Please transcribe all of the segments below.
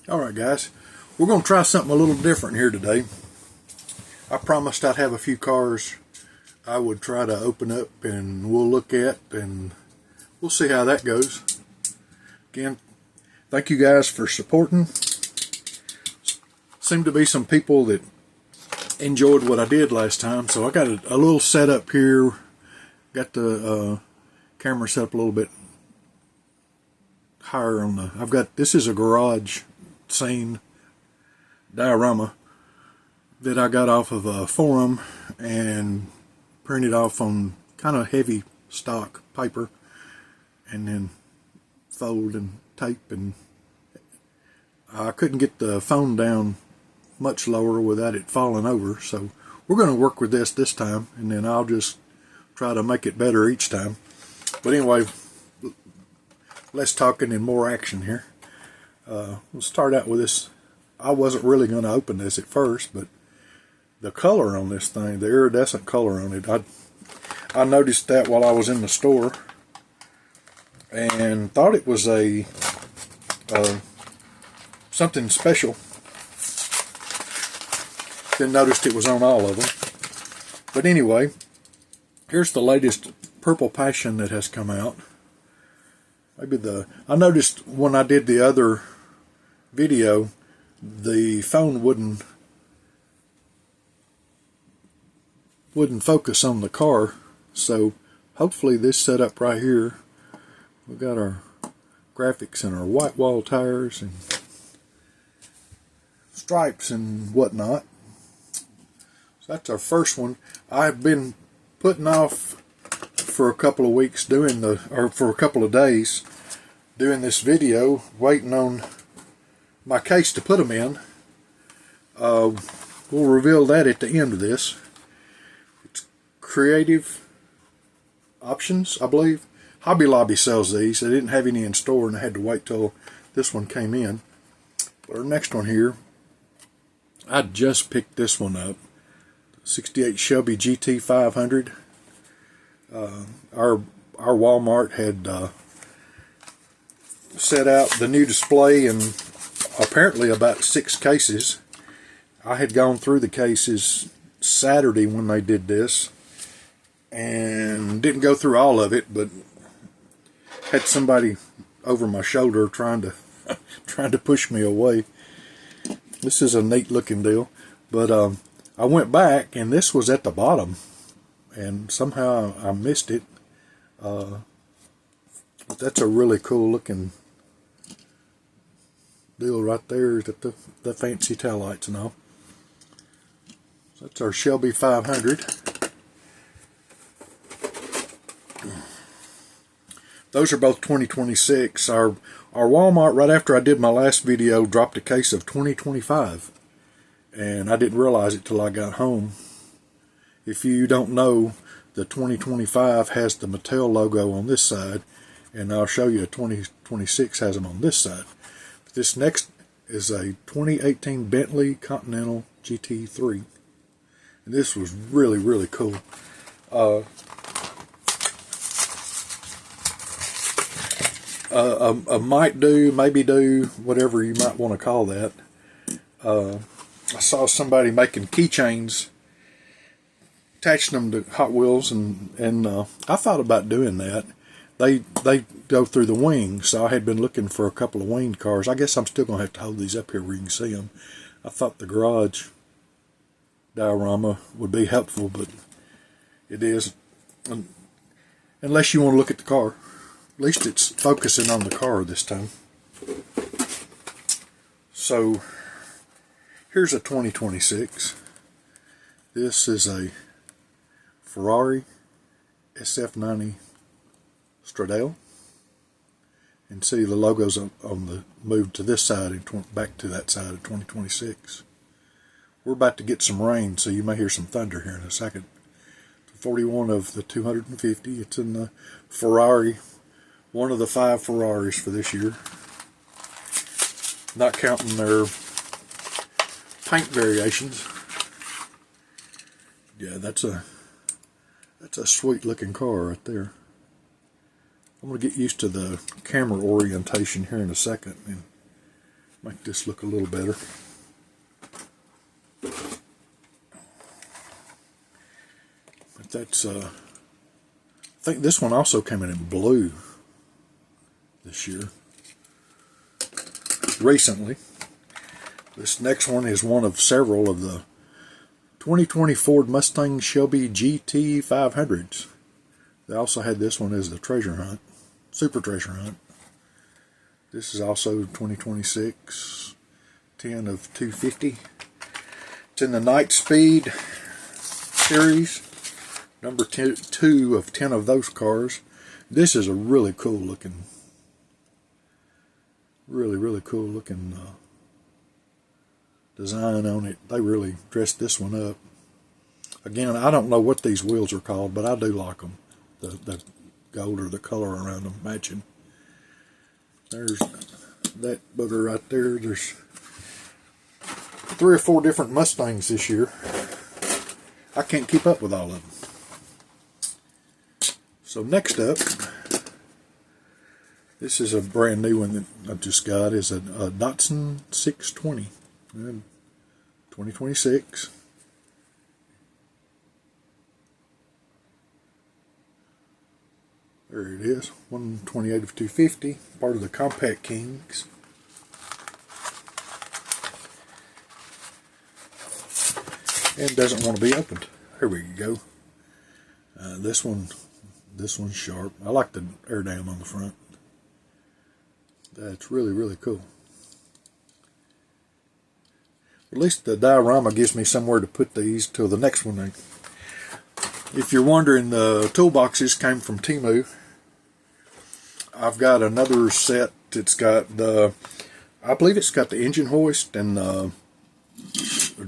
Alright guys, we're going to try something a little different here today. I promised I'd have a few cars I would try to open up and we'll look at, and we'll see how that goes. Again, thank you guys for supporting. Seemed to be some people that enjoyed what I did last time, so I got a little setup here. Got the camera set up a little bit higher on the, this is a garage scene diorama that I got off of a forum and printed off on kind of heavy stock paper and then fold and tape, and I couldn't get the phone down much lower without it falling over, so we're going to work with this time, and then I'll just try to make it better each time. But anyway, less talking and more action here. We'll start out with this. I wasn't really going to open this at first, but the color on this thing, the iridescent color on it, I noticed that while I was in the store and thought it was a something special. Then noticed it was on all of them. But anyway, here's the latest Purple Passion that has come out. I noticed when I did the other video, the phone wouldn't focus on the car, so hopefully this setup right here, we've got our graphics and our white wall tires and stripes and whatnot. So that's our first one. I've been putting off for a couple of weeks for a couple of days doing this video, waiting on my case to put them in. We'll reveal that at the end of this. It's Creative Options, I believe. Hobby Lobby sells these. They didn't have any in store and I had to wait till this one came in. But our next one here, I just picked this one up. 68 Shelby GT 500. Our Walmart had set out the new display and apparently about 6 cases. I had gone through the cases Saturday when they did this and didn't go through all of it, but had somebody over my shoulder trying to push me away. This is a neat looking deal, but I went back and this was at the bottom and somehow I missed it. But that's a really cool looking deal right there, that the fancy taillights and all. So that's our Shelby 500. Those are both 2026. Our Walmart, right after I did my last video, dropped a case of 2025. And I didn't realize it till I got home. If you don't know, the 2025 has the Mattel logo on this side, and I'll show you a 2026 has them on this side. But this next is a 2018 Bentley Continental GT3. And this was really, really cool. Might do, maybe do, whatever you might want to call that. I saw somebody making keychains, attaching them to Hot Wheels, and I thought about doing that. They go through the wings, so I had been looking for a couple of winged cars. I guess I'm still going to have to hold these up here where you can see them. I thought the garage diorama would be helpful, but it is, unless you want to look at the car. At least it's focusing on the car this time. So here's a 2026. This is a Ferrari SF90 Stradale. And see the logos on the move to this side and back to that side of 2026. We're about to get some rain, so you may hear some thunder here in a second. 41 of the 250. It's in the Ferrari, one of the 5 Ferraris for this year. Not counting their paint variations. Yeah, that's a sweet looking car right there. I'm going to get used to the camera orientation here in a second and Make this look a little better. But that's, I think this one also came in blue this year. Recently. This next one is one of several of the 2020 Ford Mustang Shelby GT 500s. They also had this one as the treasure hunt, super treasure hunt. This is also 2026, 10 of 250. It's in the Night Speed series, number 2 of 10 of those cars. This is a really cool looking, really cool looking design on it. They really dressed this one up. Again, I don't know what these wheels are called, but I do like them. The gold or the color around them matching. There's that bugger right there. There's 3 or 4 different Mustangs this year. I can't keep up with all of them. So next up, this is a brand new one that I just got. Is a Datsun 620, 2026. There it is, 128 of 250, part of the Compact Kings. And doesn't want to be opened. Here we go. This one's sharp. I like the air dam on the front. That's really cool. At least the diorama gives me somewhere to put these till the next one. If you're wondering, the toolboxes came from Temu. I've got another set that's got the, I believe it's got the engine hoist and a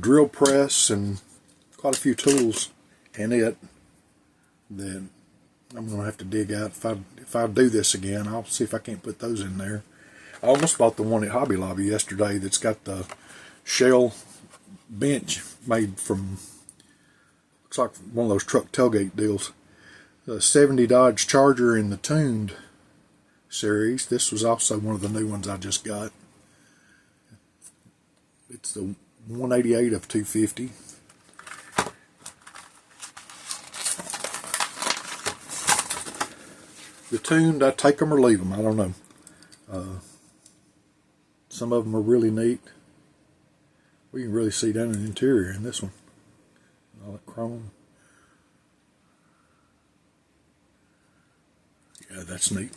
drill press and quite a few tools in it that I'm going to have to dig out. If I do this again, I'll see if I can't put those in there. I almost bought the one at Hobby Lobby yesterday that's got the shell bench made from, looks like one of those truck tailgate deals. The 70 Dodge Charger in the tuned series. This was also one of the new ones I just got. It's the 188 of 250. The tuned, I take them or leave them. I don't know. Some of them are really neat. We can really see down in the interior in this one. All that chrome. Yeah, that's neat.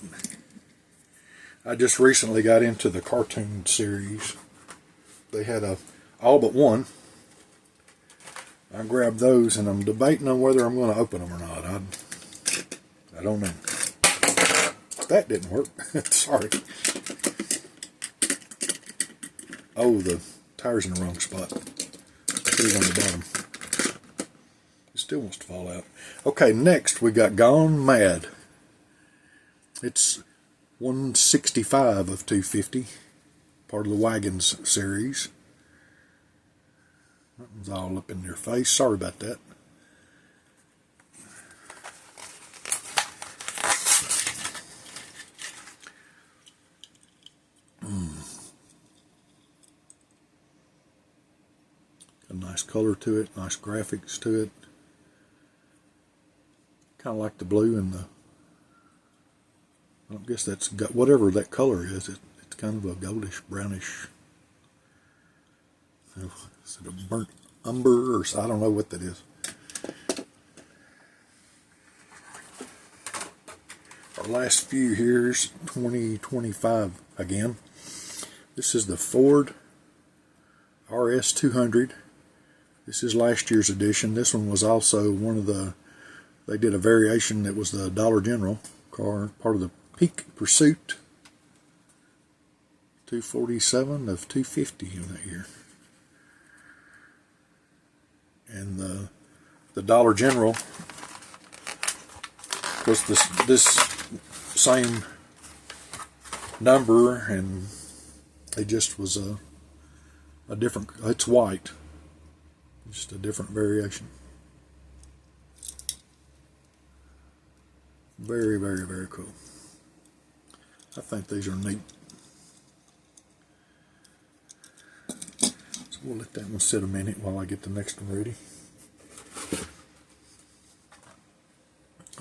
I just recently got into the cartoon series. They had all but one. I grabbed those and I'm debating on whether I'm going to open them or not. I don't know. That didn't work. Sorry. Oh, the tire's in the wrong spot. Put it on the bottom. It still wants to fall out. Okay, next we got Gone Mad. It's 165 of 250. Part of the Wagons series. That one's all up in your face. Sorry about that. A nice color to it, nice graphics to it. Kind of like the blue and the, I guess that's got whatever that color is. It's kind of a goldish, brownish. Is it a burnt umber or I don't know what that is. Our last few here's 2025 again. This is the Ford RS200. This is last year's edition. This one was also one of the, they did a variation that was the Dollar General car, part of the Peak Pursuit. 247 of 250 in that year. And the Dollar General was this same number, and it just was a different, it's white, just a different variation. Very cool. I think these are neat. So we'll let that one sit a minute while I get the next one ready.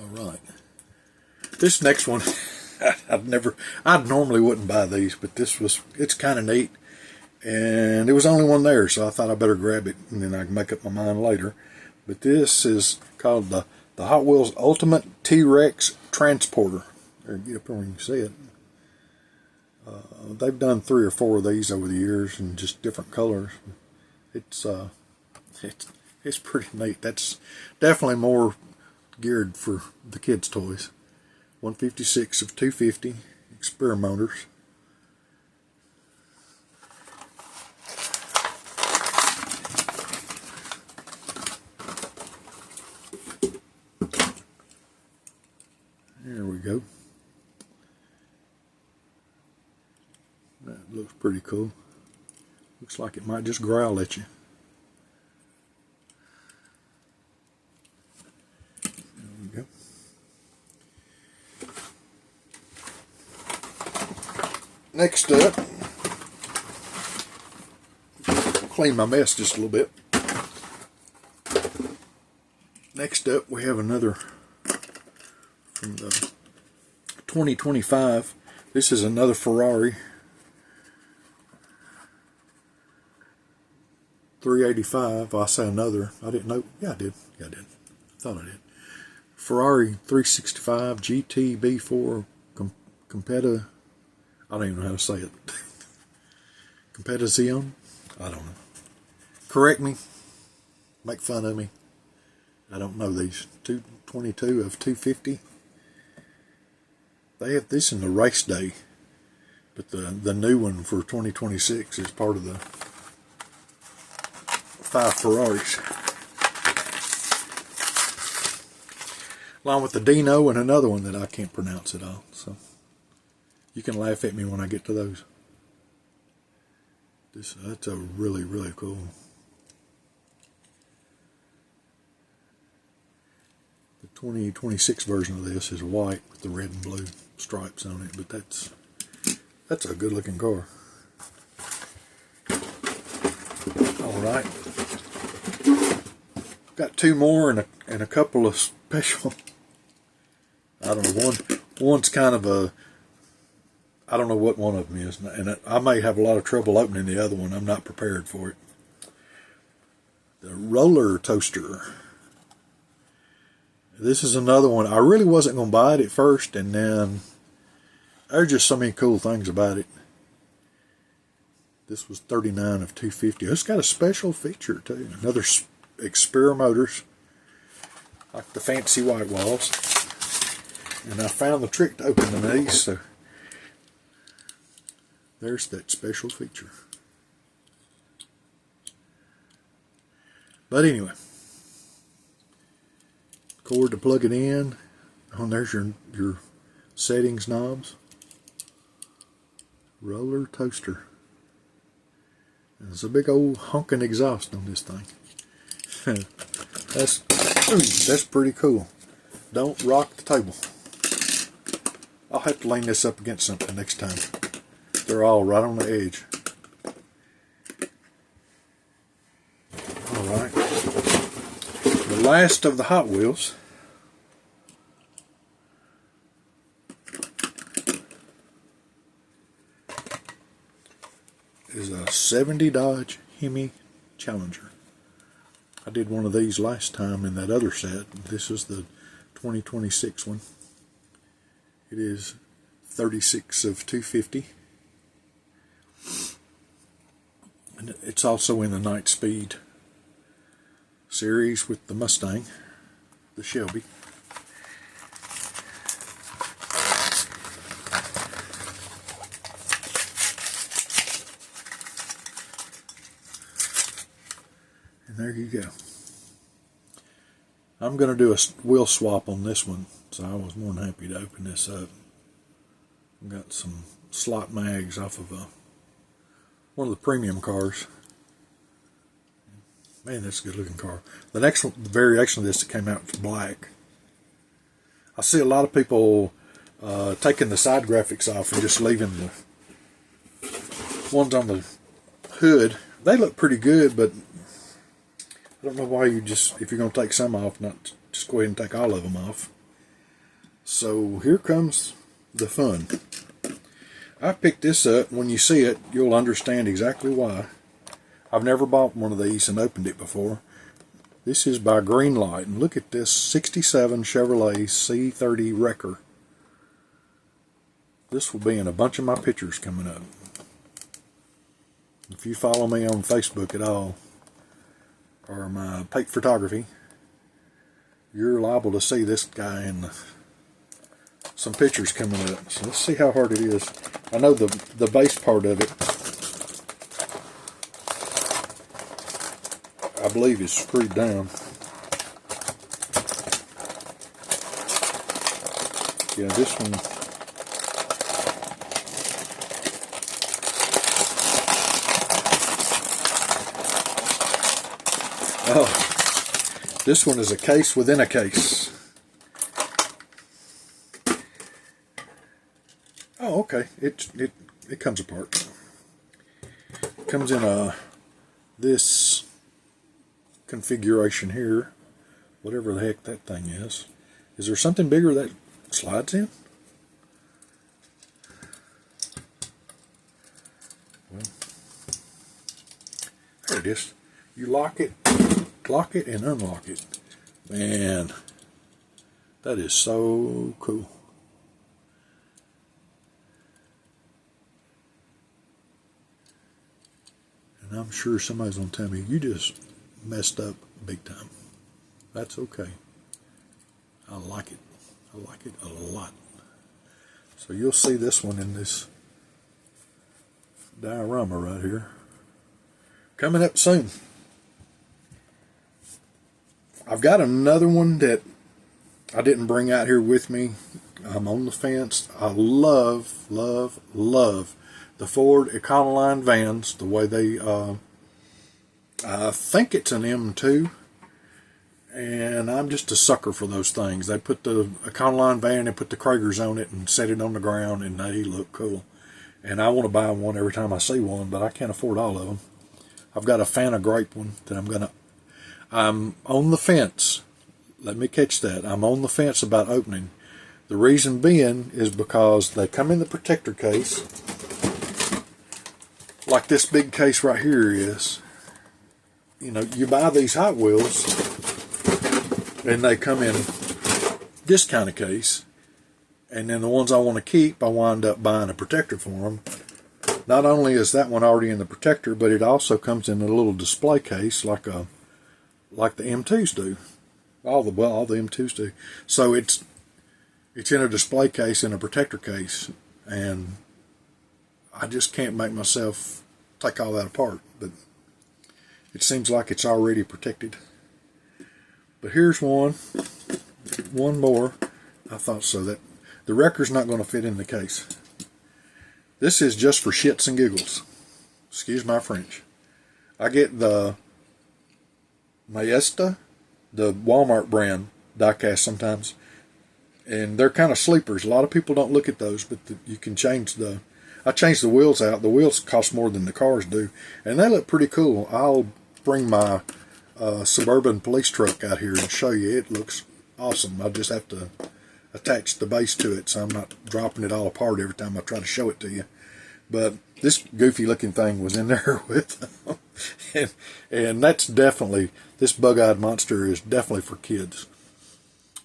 Alright. This next one, I normally wouldn't buy these, but it's kind of neat. And there was only one there, so I thought I better grab it, and then I can make up my mind later. But this is called the Hot Wheels Ultimate T-Rex Transporter. There, get up there where you can see it. They've done 3 or 4 of these over the years in just different colors. It's pretty neat. That's definitely more geared for the kids' toys. 156 of 250 experimenters. There we go. That looks pretty cool. Looks like it might just growl at you. There we go. Next up, clean my mess just a little bit. Next up, we have another from the 2025. This is another Ferrari 385. I say another. I didn't know. Yeah, I did. Yeah, I did. Thought I did. Ferrari 365 GT B4 Competa. I don't even know how to say it. Competizione? I don't know. Correct me. Make fun of me. I don't know these. 222 of 250. They have this in the race day, but the new one for 2026 is part of the 5 Ferraris. Along with the Dino and another one that I can't pronounce at all. So you can laugh at me when I get to those. That's a really, really cool. The 2026 version of this is white with the red and blue stripes on it, but that's a good looking car. Alright. Got 2 more and a couple of special. I don't know, one's kind of a, I don't know what one of them is, and I may have a lot of trouble opening the other one. I'm not prepared for it. The roller toaster. This is another one. I really wasn't going to buy it at first, and then there's just so many cool things about it. This was 39 of 250. It's got a special feature too. Another Experior Motors, like the fancy white walls. And I found the trick to open these, so there's that special feature. But anyway, cord to plug it in. Oh, and there's your settings knobs. Roller toaster. And there's a big old honking exhaust on this thing. That's pretty cool. Don't rock the table. I'll have to lean this up against something next time. They're all right on the edge. Alright. The last of the Hot Wheels is a 70 Dodge Hemi Challenger. I did one of these last time in that other set. This is the 2026 one. It is 36 of 250. And it's also in the Night Speed series with the Mustang, the Shelby. And there you go. I'm going to do a wheel swap on this one, so I was more than happy to open this up. I've got some slot mags off of one of the premium cars. Man, that's a good looking car. The next one, the variation of this that came out was black. I see a lot of people taking the side graphics off and just leaving the ones on the hood They look pretty good, but I don't know why you just, if you're going to take some off, not just go ahead and take all of them off. So here comes the fun. I picked this up. When you see it, you'll understand exactly why. I've never bought one of these and opened it before. This is by Greenlight, and look at this 67 Chevrolet C30 Wrecker. This will be in a bunch of my pictures coming up. If you follow me on Facebook at all, or my Pate Photography, you're liable to see this guy in some pictures coming up. So let's see how hard it is. I know the base part of it, I believe, is screwed down. Yeah, this one. Oh, this one is a case within a case. Oh, okay. It comes apart. It comes in this configuration here, whatever the heck that thing is. Is there something bigger that slides in? Well, there it is. You lock it and unlock it. Man, that is so cool. And I'm sure somebody's going to tell me, you just messed up big time. That's okay. I like it. I like it a lot. So you'll see this one in this diorama right here. Coming up soon. I've got another one that I didn't bring out here with me. I'm on the fence. I love, love, love the Ford Econoline vans. The way they, I think it's an M2. And I'm just a sucker for those things. They put the Econoline van and put the Kragers on it and set it on the ground, and they look cool. And I want to buy one every time I see one, but I can't afford all of them. I've got a Fanta grape one that I'm on the fence. Let me catch that. I'm on the fence about opening. The reason being is because they come in the protector case, like this big case right here is. You know, you buy these Hot Wheels, and they come in this kind of case, and then the ones I want to keep, I wind up buying a protector for them. Not only is that one already in the protector, but it also comes in a little display case like the M2s do. All the M2s do. So it's in a display case in a protector case, and I just can't make myself take all that apart. But it seems like it's already protected. But here's one more. I thought so. That the Wrecker's not going to fit in the case. This is just for shits and giggles. Excuse my French. I get the Maesta, the Walmart brand diecast sometimes, and they're kind of sleepers. A lot of people don't look at those, but you can change I changed the wheels out. The wheels cost more than the cars do, and they look pretty cool. I'll bring my Suburban police truck out here and show you. It looks awesome. I just have to attach the base to it, so I'm not dropping it all apart every time I try to show it to you. But this goofy looking thing was in there with them. and that's definitely, this bug-eyed monster is definitely for kids.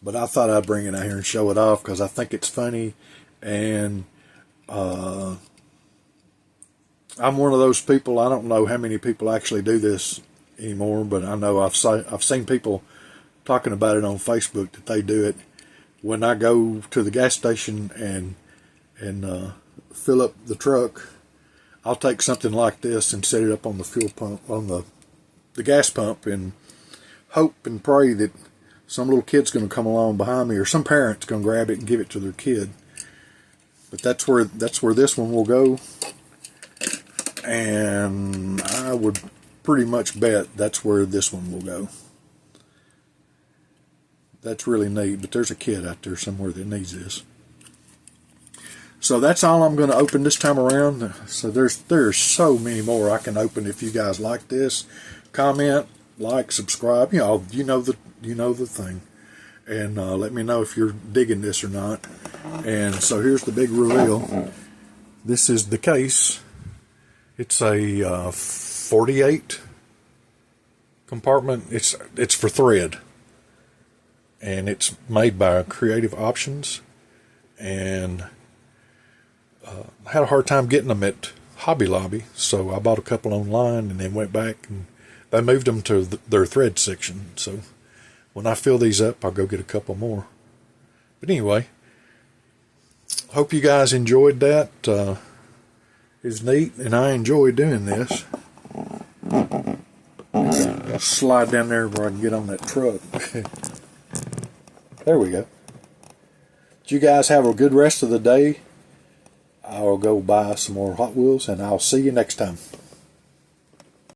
But I thought I'd bring it out here and show it off because I think it's funny, and I'm one of those people. I don't know how many people actually do this anymore, but I know I've seen people talking about it on Facebook that they do it. When I go to the gas station and fill up the truck, I'll take something like this and set it up on the fuel pump, on the gas pump, and hope and pray that some little kid's going to come along behind me, or some parent's going to grab it and give it to their kid. But that's where this one will go, and I would pretty much bet that's where this one will go. That's really neat, but there's a kid out there somewhere that needs this. So that's all I'm going to open this time around. So there's so many more I can open. If you guys like this, comment, like, subscribe. You know the thing, and let me know if you're digging this or not. And so here's the big reveal. This is the case. It's a 48 compartment. It's for thread, and it's made by Creative Options, and I had a hard time getting them at Hobby Lobby, so I bought a couple online and then went back and they moved them to their thread section. So when I fill these up, I'll go get a couple more. But anyway, hope you guys enjoyed that. It's neat, and I enjoy doing this. I'll slide down there where I can get on that truck. There we go. You guys have a good rest of the day. I'll go buy some more Hot Wheels, and I'll see you next time.